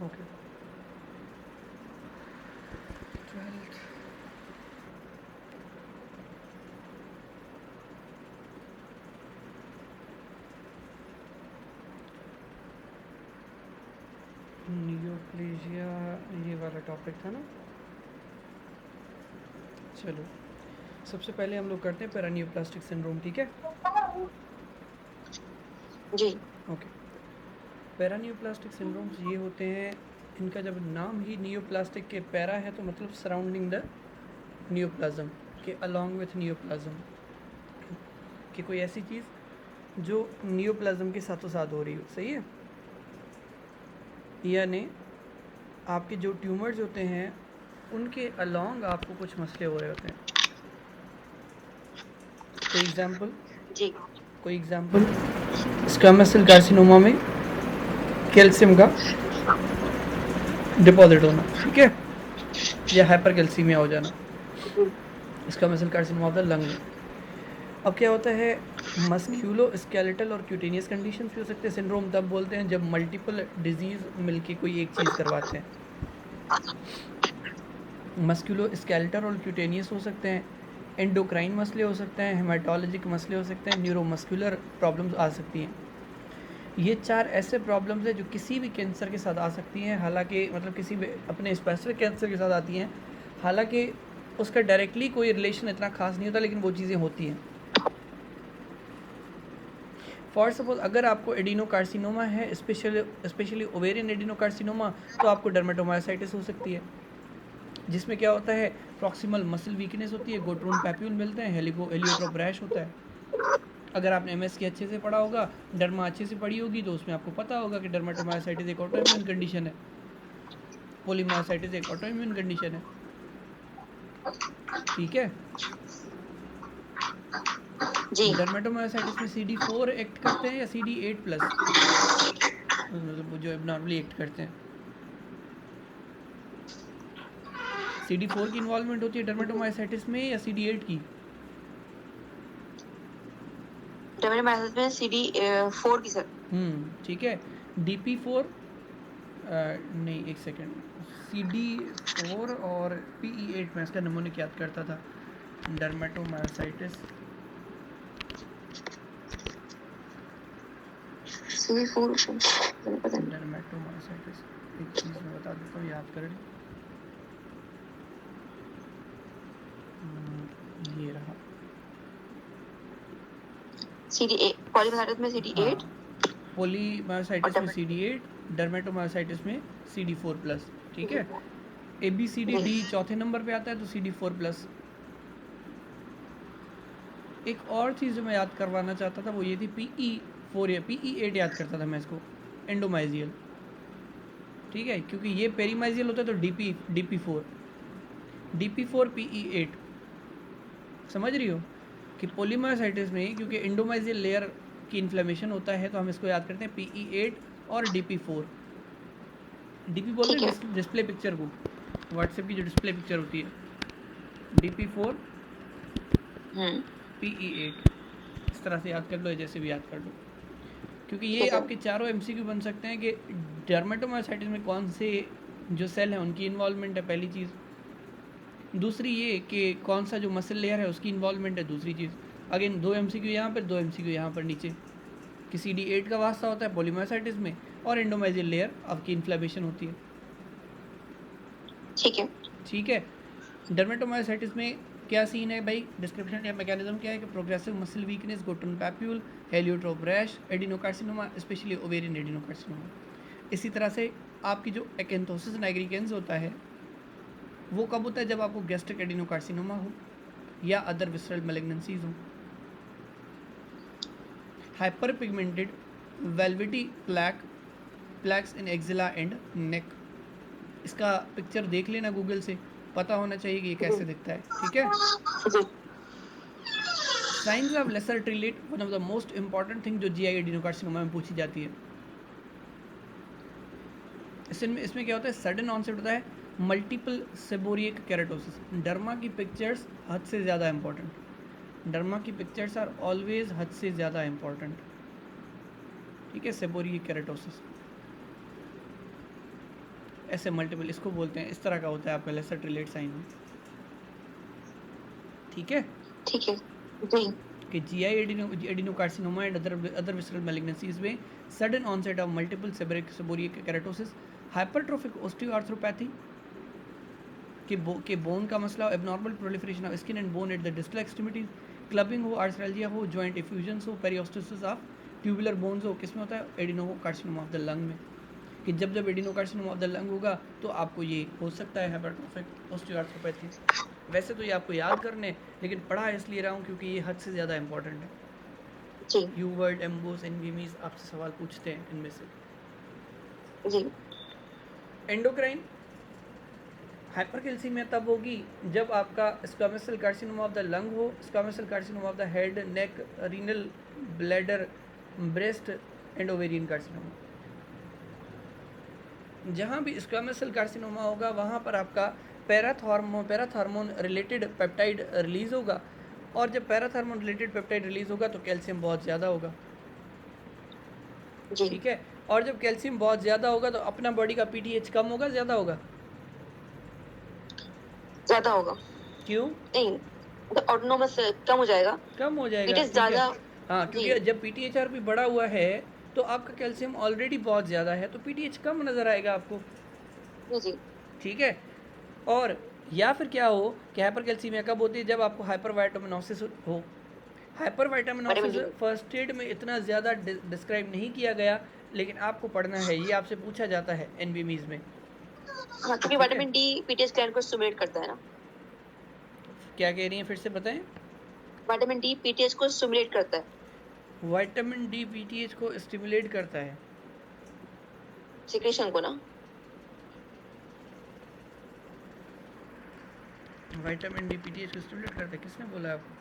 Okay 12th neoplasia, ये वाला topic था ना। चलो सबसे पहले हम लोग करते हैं पैरानियोप्लास्टिक सिंड्रोम, ठीक है। जी। ओके, पैरानियोप्लास्टिक सिंड्रोम्स ये होते हैं, इनका जब नाम ही नियोप्लास्टिक के पैरा है तो मतलब सराउंडिंग द नियोप्लाज्म के, अलोंग विथ नियोप्लाज्म, कि कोई ऐसी चीज़ जो नियोप्लाज्म के साथों साथ हो रही हो, सही है। यानी आपके जो ट्यूमर्स होते हैं उनके अलोंग आपको कुछ मसले हो रहे होते हैं। कोई एग्जांपल जी। स्क्वामस सेल कार्सिनोमा में कैल्शियम का डिपॉजिट होना, ठीक है, या हाइपरकैल्सीमिया हो जाना, squamous cell carcinoma of the lung में। अब क्या होता है, मस्क्यूलो स्केलेटल और क्यूटेनियस कंडीशंस भी हो सकते हैं। सिंड्रोम तब बोलते हैं जब मल्टीपल डिजीज मिलके कोई एक चीज़ करवाते हैं। मस्क्यूलो स्केलेटल और क्यूटेनियस हो सकते हैं, एंडोक्राइन मसले हो सकते हैं, हेमाटोलॉजिक मसले हो सकते हैं, न्यूरोमस्कुलर प्रॉब्लम्स आ सकती हैं। ये 4 ऐसे प्रॉब्लम्स हैं जो किसी भी कैंसर के साथ आ सकती हैं, हालांकि मतलब किसी भी अपने स्पेसिफिक कैंसर के साथ आती हैं, हालांकि उसका डायरेक्टली कोई रिलेशन इतना खास नहीं होता, लेकिन वो चीज़ें होती हैं। फॉर सपोज अगर आपको एडिनोकार्सिनोमा है, स्पेशली ओवेरियन एडिनोकार्सिनोमा, तो आपको डर्मेटोमायोसाइटिस हो सकती है, जिसमें क्या होता है, प्रॉक्सिमल मसल वीकनेस होती है, गोट्रोन पैप्यूल मिलते हैं, हेलियोट्रोप रैश होता है। अगर आपने एमएसके अच्छे से पढ़ा होगा, डर्मा अच्छे से पढ़ी होगी, तो उसमें आपको पता होगा कि डर्मेटोमायोसाइटिस एक ऑटोइम्यून कंडीशन है, पोलीमायोसाइटिस एक ऑटोइम्यून कंडीशन है, ठीक है। जी। डर्मेटोमायोसाइटिस में CD4 एक्ट करते हैं या CD8+, मतलब जो एबनॉर्मली एक्ट करते हैं। CD4 की इन्वॉल्वमेंट होती है डर्मेटोमायोसाइटिस में या CD8 की? डब्ल्यूएमएसएस में CD4 की सर। ठीक है। DP4 नहीं, एक सेकेंड, CD4 और PE8 में इसका नमूनिक याद करता था, डर्मेटोमायोसाइटिस, CD4 पता नहीं। डर्मेटोमायोसाइटिस, एक चीज़ मैं बता देता हूँ, याद कर ली। ये रहा। CD8 पॉलीमाइलाइटिस में CD8 हाँ, और पोलीमायोसाइटिस में CD8, डर्मेटोमायोसाइटिस में CD4+, ठीक है। जी। ABCDD चौथे नंबर पे आता है तो CD4+। एक और चीज़ जो मैं याद करवाना चाहता था वो ये थी, PE4 या PE8 याद करता था मैं इसको, एंडोमाइजियल, ठीक है, क्योंकि ये पेरीमाइजियल होता है तो DP4, DP4 PE8, समझ रही हो कि पोलीमायोसाइटिस में क्योंकि एंडोमाइजियल लेयर की इन्फ्लेमेशन होता है तो हम इसको याद करते हैं PE8 और DP4। DP बोलते ठीक है। हैं डिस्प्ले पिक्चर को, व्हाट्सएप की जो डिस्प्ले पिक्चर होती है, DP4 हम्म। PE8, इस तरह से याद कर लो, जैसे भी याद कर लो, क्योंकि ठीक है ये सर। आपके चारों MCQ बन सकते हैं कि डर्मेटोमायोसाइटिस में कौन से जो सेल हैं उनकी इन्वॉल्वमेंट है, पहली चीज़। दूसरी ये कि कौन सा जो मसल लेयर है उसकी इन्वॉल्वमेंट है, दूसरी चीज़। अगेन 2 MCQ यहाँ पर, 2 MCQ यहाँ पर नीचे, कि CD8 का वास्ता होता है पोलीमायोसाइटिस में, और एंडोमाइजियल लेयर आपकी इन्फ्लेमेशन होती है, ठीक है। ठीक है। डर्मेटोमायोसाइटिस में क्या सीन है भाई, डिस्क्रिप्शन या मैकेनिज्म क्या है कि progressive muscle weakness, Gotan papule, heliotrope rash, adenocarcinoma, specially ovarian adenocarcinoma. इसी तरह से आपकी जो एकेंथोसिस नाइग्रिकेंस होता है वो कब होता है, जब आपको गैस्ट्रिक एडिनोकार्सिनोमा हो या अदर विसरल मैलिग्नेंसीज हो। Hyper pigmented velvety प्लैक्स in axilla and neck, इसका पिक्चर देख लेना गूगल से, पता होना चाहिए कि ये जी। कैसे दिखता है, ठीक है। जी। Science of Leser Trelat, one of the most important thing जो GI एडिनोकार्सिनोमा में पूछी जाती है। इसमें क्या होता है, सडन ऑनसेट होता है, मल्टीपल सेबोरिक केराटोसिस। डर्मा की पिक्चर्स हद से ज़्यादा इंपॉर्टेंट, डर्मा की पिक्चर्स आर ऑलवेज हद से ज़्यादा इंपॉर्टेंट, ठीक है, सेबोरिक केराटोसिस। ऐसे मल्टीपल इसको बोलते हैं, इस तरह का होता है आपका लेसर ट्रिलेट साइन। ठीक है ठीक है जी कि GI adenocarcinoma and other visceral malignancies में sudden onset of multiple seborrhoeic keratosis, hypertrophic osteoarthropathy के बोन का मसला, abnormal proliferation of skin and bone at the distal extremities, clubbing हो, आर्थ्राल्जिया हो, जॉइंट इफ्यूजन्स हो, पेरियोस्टिसिस ऑफ ट्यूबुलर बोन्स हो, किसमें होता है? एडिनोकार्सिनोमा ऑफ द लंग में। कि जब जब एडिनोकार्सिनोमा ऑफ द लंग होगा तो आपको ये हो सकता है हाइपरट्रोफिक ऑस्टियोआर्थ्रोपैथी। वैसे तो ये आपको याद करने, लेकिन पढ़ा इसलिए रहा हूँ क्योंकि ये हद से ज़्यादा इंपॉर्टेंट है। जी यूवर्ड, एम्बोस, एनवीमीज आपसे सवाल पूछते हैं इनमें से। जी एंडोक्राइन हाइपरकैल्सीमिया तब होगी जब आपका squamous cell carcinoma of the lung हो, squamous cell carcinoma of the head, neck, renal, bladder, breast and ovarian carcinoma. जहाँ भी स्क्वामस सेल कार्सिनोमा होगा वहाँ पर आपका पैराथॉर्मोन रिलेटेड पेप्टाइड रिलीज होगा, और जब पैराथॉर्मोन रिलेटेड पेप्टाइड रिलीज होगा तो कैल्शियम बहुत ज़्यादा होगा। जी ठीक है, और जब कैल्शियम बहुत ज़्यादा होगा तो अपना बॉडी का पीटीएच कम होगा, ज़्यादा होगा? ज्यादा होगा। क्यों? नहीं, तो ऑटोनोमस कम हो जाएगा। कम हो जाएगा। इट इज ठीक है, ज्यादा। हाँ, जी क्योंकि जब पीटीएचआर भी बढ़ा हुआ है तो आपका कैल्शियम ऑलरेडी बहुत ज़्यादा है तो पीटीएच कम नज़र आएगा आपको। जी जी ठीक है, और या फिर क्या हो कि हाइपरकैल्सीमिया कब होती है? जब आपको हाइपरवाइटामिनोसिस हो। हाइपरवाइटामिनोसिस विटामिन डी। फर्स्ट एड में इतना ज़्यादा डिस्क्राइब नहीं किया गया, लेकिन आपको पढ़ना है, ये आपसे पूछा जाता है एनबीमीज में। हाँ, क्योंकि ठीक है, विटामिन डी पीटीएस ग्लैंड को स्टिमुलेट करता है ना। क्या कह रही हैं, फिर से बताएं। विटामिन डी पीटीएस को स्टिमुलेट करता है, विटामिन डी पीटीएच को स्टिमुलेट करता है। सिक्रेशन को ना। विटामिन डी पीटीएच को स्टिमुलेट करता है, किसने बोला आपको?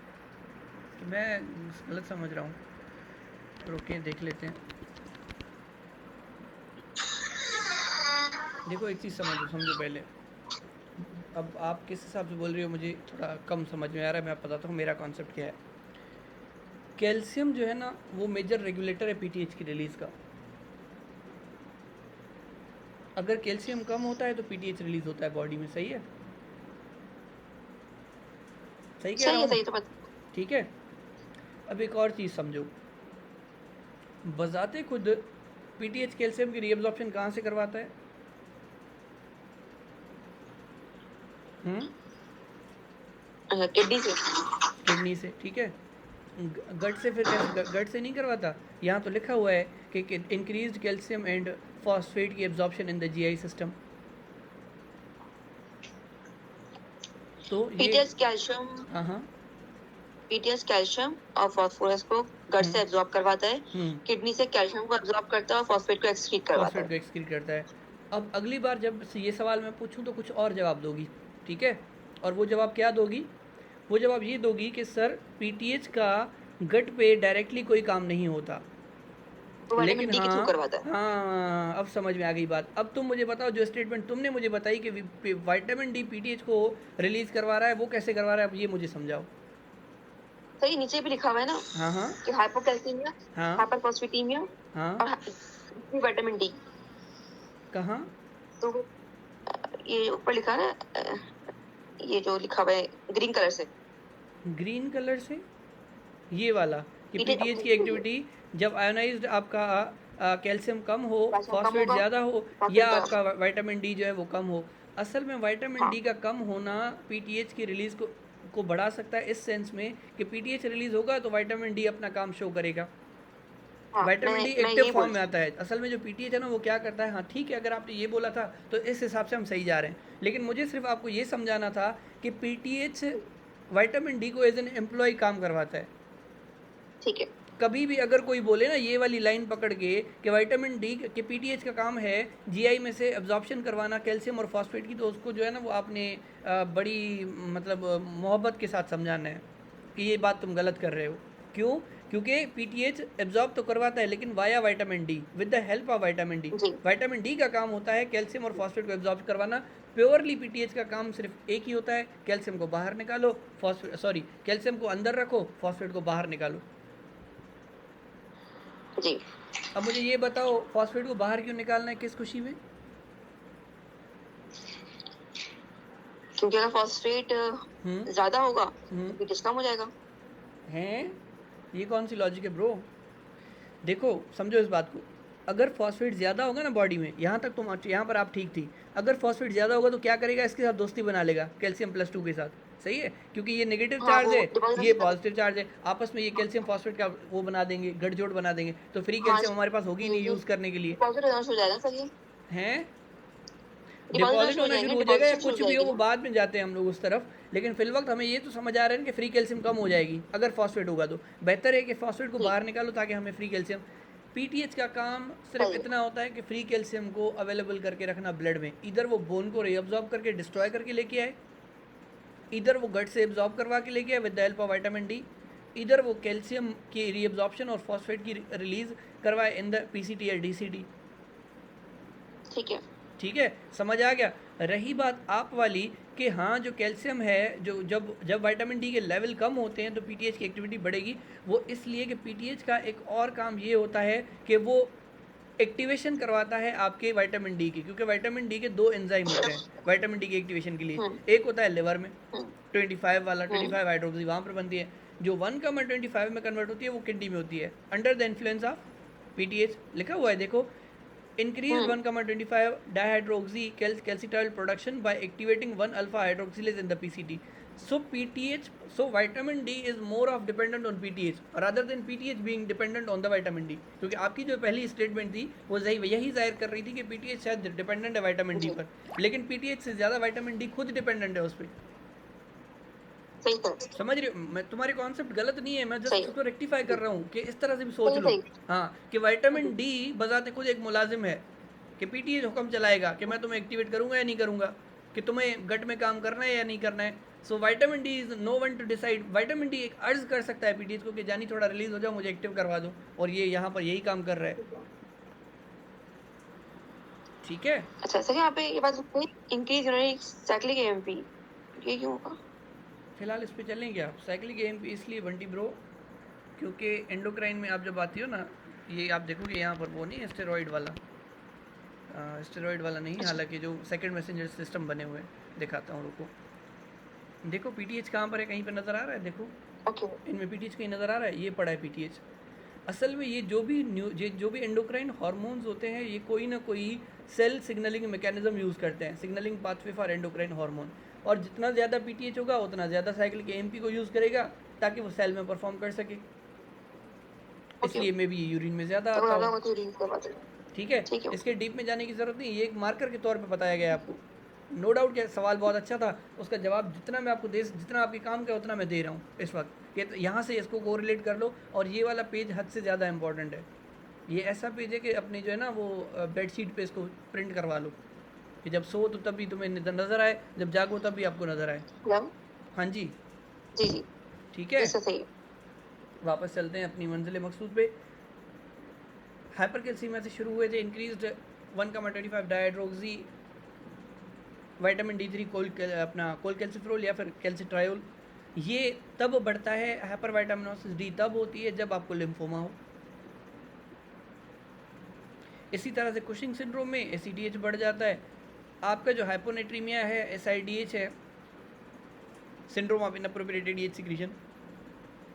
कि मैं गलत समझ रहा हूँ? रुकिए देख लेते हैं। देखो एक चीज़ समझो पहले। अब आप किस हिसाब से बोल रही हो मुझे थोड़ा कम समझ में आ रहा है, मैं आप बताता हूँ मेरा कॉन्सेप्ट क्या है। कैल्शियम जो है ना वो मेजर रेगुलेटर है पीटीएच की रिलीज का। अगर कैल्शियम कम होता है तो पीटीएच रिलीज होता है बॉडी में, सही है? सही कह रहा हूँ? सही तो बात। ठीक है, अब एक और चीज़ समझो। बजाते खुद पीटीएच कैल्शियम की रीअब्जॉर्प्शन कहाँ से करवाता है? किडनी से। किडनी से। ठीक है, गट से फिर कैसे? गट से नहीं करवाता। यहाँ तो लिखा हुआ है कि इंक्रीज्ड कैल्शियम एंड फॉस्फेट की absorption in the GI system. तो ये पीटीएस कैल्शियम, हाँ हाँ पीटीएस कैल्शियम और फास्फोरस को गट से एब्जॉर्ब करवाता है, किडनी से कैल्शियम को एब्जॉर्ब करता है और फॉस्फेट को एक्सक्रीट करवाता फॉस्फेट है। को एक्सक्रीट करता है। अब अगली बार जब ये सवाल मैं पूछूं तो कुछ और जवाब दोगी, ठीक है? और वो जवाब क्या दोगी? वो जवाब ये दोगी कि सर पीटीएच का गट पे डायरेक्टली कोई काम नहीं होता, तो विटामिन लेकिन डी के थ्रू हाँ करवाता है। हाँ, अब समझ में आ गई बात। अब तुम मुझे बताओ, जो स्टेटमेंट तुमने मुझे बताई कि विटामिन डी पीटीएच को रिलीज करवा रहा है, वो कैसे करवा रहा है, अब ये मुझे समझाओ। सही, नीचे भी लिखा हुआ है ना हाँ हाँ कि हाइपोकैल्सीमिया, हाँ हाइपरफॉस्फेटीमिया हाँ, और विटामिन डी। कहाँ? तो ये ऊपर लिखा है ना, ये जो लिखा हुआ है ग्रीन कलर से। ग्रीन कलर से ये वाला कि पीटीएच की एक्टिविटी जब आयोनाइज्ड आपका कैल्शियम कम हो, फॉस्फेट ज़्यादा हो, या आपका विटामिन डी जो है वो कम हो। असल में विटामिन डी का कम होना पीटीएच की रिलीज को बढ़ा सकता है, इस सेंस में कि पीटीएच रिलीज होगा तो विटामिन डी अपना काम शो करेगा। विटामिन डी एक्टिव फॉर्म में आता है। असल में जो पीटीएच है ना वो क्या करता है, हाँ ठीक है, अगर आपने ये बोला था तो इस हिसाब से हम सही जा रहे हैं, लेकिन मुझे सिर्फ आपको ये समझाना था कि पीटीएच विटामिन डी को एज एन एम्प्लॉय काम करवाता है। ठीक है, कभी भी अगर कोई बोले ना ये वाली लाइन पकड़ के कि विटामिन डी के पीटीएच का काम है जीआई में से एब्जॉर्प्शन करवाना कैल्शियम और फॉस्फेट की, तो उसको जो है ना वो आपने बड़ी मतलब मोहब्बत के साथ समझाना है कि ये बात तुम गलत कर रहे हो। क्यों? क्योंकि पीटीएच एब्जॉर्ब तो करवाता है लेकिन via vitamin D, with the help of vitamin D. Vitamin D का काम होता है कैल्शियम और फॉस्फेट को एब्जॉर्ब करवाना। प्योरली पीटीएच का काम सिर्फ एक ही होता है, कैल्शियम को बाहर निकालो, कैल्शियम को अंदर रखो, फॉस्फेट को बाहर निकालो। जी। अब मुझे ये बताओ, फॉस्फेट को बाहर क्यों निकालना है, किस खुशी में? क्योंकि अगर फॉस्फेट ज्यादा होगा तो पीटीएच कम हो जाएगा। हैं, ये कौन सी लॉजिक है ब्रो? देखो समझो इस बात को, अगर फॉस्फेट ज़्यादा होगा ना बॉडी में, यहाँ तक तुम यहाँ पर आप ठीक थी, अगर फॉस्फेट ज़्यादा होगा तो क्या करेगा, इसके साथ दोस्ती बना लेगा कैल्शियम +2 के साथ, सही है, क्योंकि ये नेगेटिव हाँ, चार्ज वो है, डिपॉजिट ये पॉजिटिव चार्ज है, आपस में ये कैल्शियम फॉस्फेट का वो बना देंगे, गठजोड़ बना देंगे, तो फ्री हाँ, कैल्शियम हमारे पास होगी ही नहीं यूज़ करने के लिए, डिपॉजिट होना शुरू हो जाएगा सर, ये हैं। डिपॉजिट डिपॉजिट होना शुरू हो जाएगा या डिपॉजिशन शुरू कुछ हो भी हो, जाएगी वो ना। बाद में जाते हैं हम लोग उस तरफ, लेकिन फिल वक्त हमें ये तो समझ आ रहा है कि फ्री कैल्शियम कम हो जाएगी अगर फॉस्फेट होगा, तो बेहतर है कि फॉस्फेट को ठीक, बाहर निकालो ताकि हमें फ्री कैल्शियम। पीटीएच का काम सिर्फ सही है। इतना होता है कि फ्री कैल्शियम को अवेलेबल करके रखना ब्लड में, इधर वो बोन को रीअब्जॉर्ब करके डिस्ट्रॉय करके लेके आए, इधर वो गट से एब्जॉर्ब करवा के लेके आए with the help of vitamin D, इधर वो कैल्शियम की रीअब्जॉर्प्शन और फॉस्फेट की रिलीज करवाए इन द पीसीटी या डीसीटी। ठीक है, ठीक है, समझ आ गया। रही बात आप वाली कि हाँ जो कैल्शियम है, जो जब जब विटामिन डी के लेवल कम होते हैं तो पीटीएच की एक्टिविटी बढ़ेगी, वो इसलिए कि पीटीएच का एक और काम ये होता है कि वो एक्टिवेशन करवाता है आपके विटामिन डी की, क्योंकि विटामिन डी के 2 एंजाइम होते हैं विटामिन डी की एक्टिवेशन के लिए, एक होता है लिवर में 25 वाला 25 हाइड्रोक्सी वहाँ पर बनती है, जो 1,25 में कन्वर्ट होती है वो किडनी में होती है under the influence of PTH, लिखा हुआ है देखो, increase 1,25 dihydroxy calcitriol production by activating 1 alpha hydroxylase in the PCT. So PTH, so vitamin D is more of dependent on PTH rather than PTH being dependent on the vitamin D. क्योंकि आपकी जो पहली statement थी वो यही जाहिर कर रही थी कि PTH शायद डिपेंडेंट है विटामिन डी पर, लेकिन PTH से ज़्यादा विटामिन डी खुद डिपेंडेंट है उस पर। समझ रही हो, मैं तुम्हारे कॉन्सेप्ट गलत नहीं है, मैं जस्ट उसको रेक्टिफाई कर रहा हूँ कि इस तरह से भी सोच लो। हाँ, कि विटामिन डी बजाते खुद एक मुलाजिम है कि पीटीएच हुक्म चलाएगा कि मैं तुम्हें एक्टिवेट करूँगा या नहीं करूँगा, कि तुम्हें गट में काम करना है या नहीं करना है। So vitamin D is no one to decide, vitamin D एक अर्ज कर सकता है पीटीएच को कि जानी थोड़ा रिलीज हो जाओ, मुझे एक्टिव करवा दो, और ये यहाँ पर यही काम कर रहा है। ठीक है, अच्छा सर, यहाँ पे ये बात इंक्रीज यूरिनरी साइक्लिक एएमपी, ये क्यों होगा? फिलहाल इस पे चलेंगे आप, साइक्लिक एएमपी इसलिए बंटी ब्रो क्योंकि एंडोक्राइन में आप जब आती हो ना, ये आप देखोगे यहाँ पर वो नहीं है स्टेरॉइड वाला, स्टेरॉइड वाला नहीं, हालांकि जो सेकंड मैसेंजर सिस्टम बने हुए हैं, दिखाता हूँ रुको, देखो पीटीएच कहाँ पर है, कहीं पर नज़र आ रहा है, देखो इनमें पीटीएच कहीं नज़र आ रहा है, ये पड़ा है पीटीएच। असल में ये जो भी एंडोक्राइन हार्मोन्स होते हैं, ये कोई ना कोई सेल सिग्नलिंग मैकेनिज्म यूज़ करते हैं, signalling pathway for endocrine hormone, और जितना ज़्यादा पीटीएच होगा उतना ज़्यादा साइक्लिक एएमपी को यूज़ करेगा ताकि वो सेल में परफॉर्म कर सके, इसलिए मे भी यूरिन में ज़्यादा आता हो। ठीक है, इसके डीप में जाने की ज़रूरत नहीं, ये एक मार्कर के तौर पे बताया गया है आपको। नो डाउट कि सवाल बहुत अच्छा था, उसका जवाब जितना मैं आपको जितना आपके काम का उतना मैं दे रहा हूँ इस वक्त, कि यहाँ से इसको कोरिलेट कर लो, और ये वाला पेज हद से ज़्यादा इंपॉर्टेंट है। ये ऐसा पेज है कि अपनी जो है ना वो बेडशीट पे इसको प्रिंट करवा लो, कि जब सो तो तब भी तुम्हें नज़र आए, जब जागो तब भी आपको नज़र आए। हाँ जी जी, ठीक है, वापस चलते हैं अपनी मंजिल मकसूद पे। हाइपरकैल्सीमिया से शुरू हुए थे, इंक्रीज्ड 1,25 डायहाइड्रोक्सी विटामिन D3 अपना कोलकैल्सिफेरॉल या फिर कैल्सिट्रायोल, ये तब बढ़ता है, हाइपर विटामिनोसिस डी तब होती है जब आपको लिम्फोमा हो। इसी तरह से कुशिंग सिंड्रोम में एसीडीएच बढ़ जाता है, आपका जो हाइपोनेट्रीमिया है एसआईडीएच है, syndrome of inappropriate ADH secretion,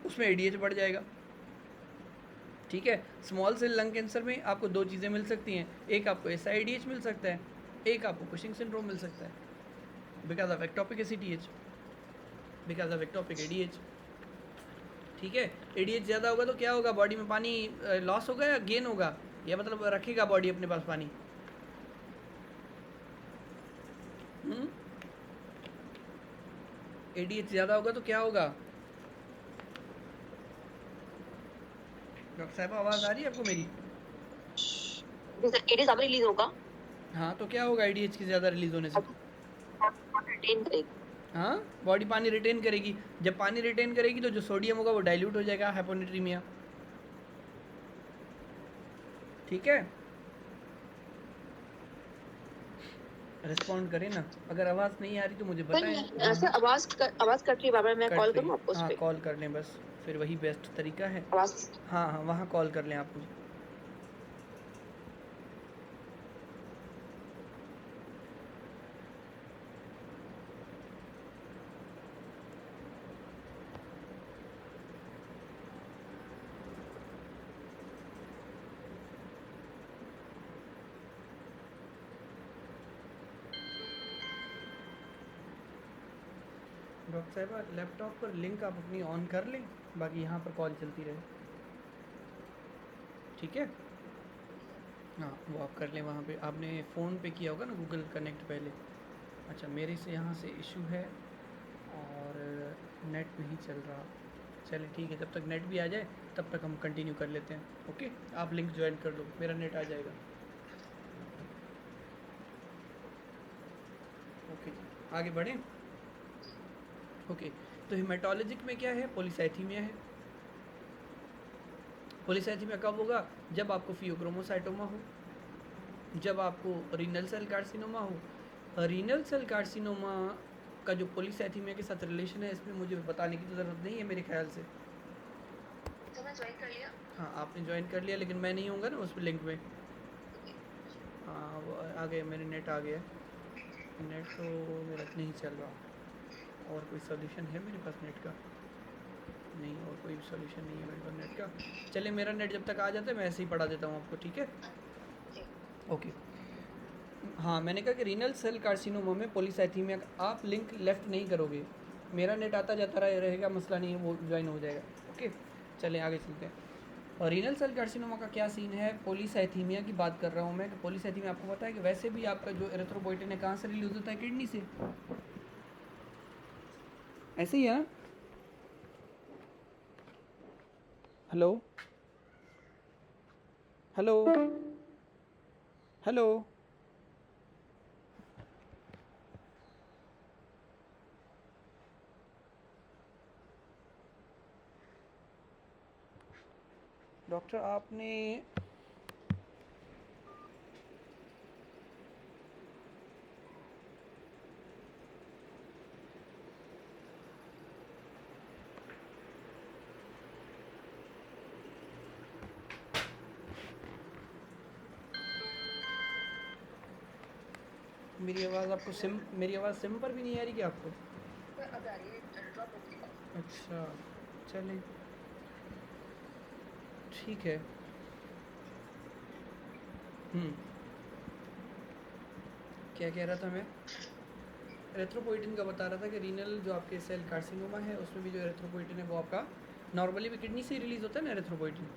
उसमें एडीएच बढ़ जाएगा। ठीक है, स्मॉल सेल लंग कैंसर में आपको दो चीज़ें मिल सकती हैं, एक आपको एसआईडीएच मिल सकता है, एक आपको कुशिंग सिंड्रोम मिल सकता है, because of ectopic ACTH, because of ectopic ADH. ठीक है, एडीएच ज़्यादा होगा तो क्या होगा, बॉडी में पानी लॉस होगा या गेन होगा, या मतलब रखेगा बॉडी अपने पास पानी। एडीएच ज़्यादा होगा तो क्या होगा, डॉक्टर साहब आवाज़ आ रही है आपको मेरी? एडीएच ज़्यादा रिलीज होगा। हाँ, तो क्या होगा एडीएच की ज़्यादा रिलीज होने से? हाँ, बॉडी पानी रिटेन करेगी, जब पानी रिटेन करेगी तो जो सोडियम होगा वो डाइल्यूट हो जाएगा, हाइपोनेट्रीमिया। ठीक है, रिस्पॉन्ड करें ना, अगर आवाज़ नहीं आ रही तो मुझे बताएं। सर आवाज़ कट रही है, बार-बार मैं कॉल करूं आपको? हाँ, कॉल कर लें बस, फिर वही बेस्ट तरीका है। हाँ हाँ, वहाँ कॉल कर लें आप मुझे। डॉक्टर साहिबा लैपटॉप पर लिंक आप अपनी ऑन कर लें, बाकी यहाँ पर कॉल चलती रहे, ठीक है? हाँ वो आप कर लें। वहाँ पे आपने फ़ोन पे किया होगा ना गूगल कनेक्ट पहले। अच्छा मेरे से यहाँ से इशू है और नेट नहीं चल रहा। चलिए ठीक है, जब तक नेट भी आ जाए तब तक हम कंटिन्यू कर लेते हैं। ओके आप लिंक ज्वाइन कर लो, मेरा नेट आ जाएगा। ओके जी आगे बढ़ें। ओके तो हेमाटोलॉजिक में क्या है, पॉलीसाइथीमिया है। पॉलीसाइथीमिया कब होगा, जब आपको फियोक्रोमोसाइटोमा हो, जब आपको रीनल सेल कार्सिनोमा हो। रीनल सेल कार्सिनोमा का जो पॉलीसाइथीमिया के साथ रिलेशन है इसमें मुझे बताने की तो ज़रूरत नहीं है मेरे ख्याल से। तो मैं ज्वाइन कर लिया। हाँ आपने ज्वाइन कर लिया, लेकिन मैं नहीं होऊंगा ना उस लिंक में। हाँ वो आ गया, मेरे नेट आ गया। नेट तो मेरा नहीं चल रहा। और कोई सोल्यूशन है मेरे पास नेट का? नहीं, और कोई सोल्यूशन नहीं है मेरे पास नेट का। चलिए मेरा नेट जब तक आ जाता है मैं ऐसे ही पढ़ा देता हूँ आपको, ठीक है? ओके हाँ मैंने कहा कि रीनल सेल कार्सिनोमा में पॉलीसाइथीमिया आप लिंक लेफ़्ट नहीं करोगे, मेरा नेट आता जाता रहेगा, मसला नहीं है, वो ज्वाइन हो जाएगा। ओके चलें आगे चलते हैं। और रीनल सेल कार्सिनोमा का क्या सीन है, पॉलीसाइथीमिया की बात कर रहा हूँ मैं कि पॉलीसाइथीमिया आपको पता है कि वैसे भी आपका जो एरिथ्रोपोइटिन है कहाँ से रिलीज होता है, किडनी से। ऐसे ही है ना? हेलो हेलो हेलो डॉक्टर आपने मेरी आवाज़ आपको मेरी आवाज़ सिम पर भी नहीं आ रही क्या आपको? अब आ रही है। अच्छा चलें ठीक है। क्या कह रहा था मैं? एरिथ्रोपोइटिन का बता रहा था कि रीनल जो आपके सेल कार्सिनोमा है उसमें भी जो एरिथ्रोपोइटिन है वो आपका नॉर्मली भी किडनी से ही रिलीज़ होता है ना एरिथ्रोपोइटिन,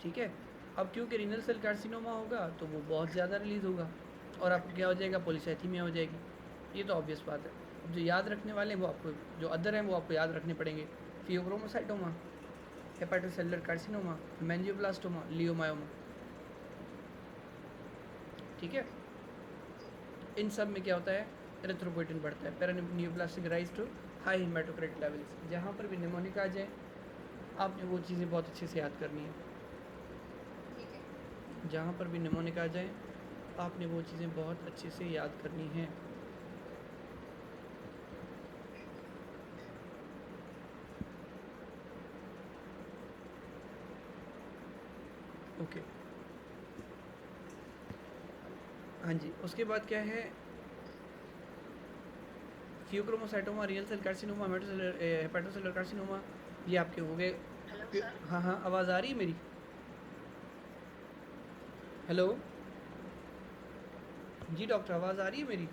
ठीक है? अब क्योंकि रीनल सेल कार्सिनोमा होगा तो वो बहुत ज़्यादा रिलीज़ होगा और आपको क्या हो जाएगा, पॉलीसाइथीमिया हो जाएगी। ये तो ऑब्वियस बात है। अब जो याद रखने वाले हैं वो आपको, जो अदर हैं वो आपको याद रखने पड़ेंगे। फियोक्रोमोसाइटोमा, हेपाटोसेलुलर कार्सिनोमा, मेंजियोब्लास्टोमा, लियोमायोमा, ठीक है? इन सब में क्या होता है, एरिथ्रोपोइटिन बढ़ता है। पेरानियोप्लास्टिक राइज टू हाई हेमाटोक्राइट लेवल्स। जहाँ पर भी निमोनिक आ जाए आपने वो चीज़ें बहुत अच्छे से याद करनी है। जहाँ पर भी निमोनिक आ जाए आपने वो चीज़ें बहुत अच्छे से याद करनी हैं। ओके हाँ जी, उसके बाद क्या है, pheochromocytoma, real cell carcinoma, hepatocellular carcinoma, ये आपके हो गए। हाँ हाँ आवाज़ आ रही है मेरी? हेलो जी डॉक्टर आवाज़ आ रही है मेरी?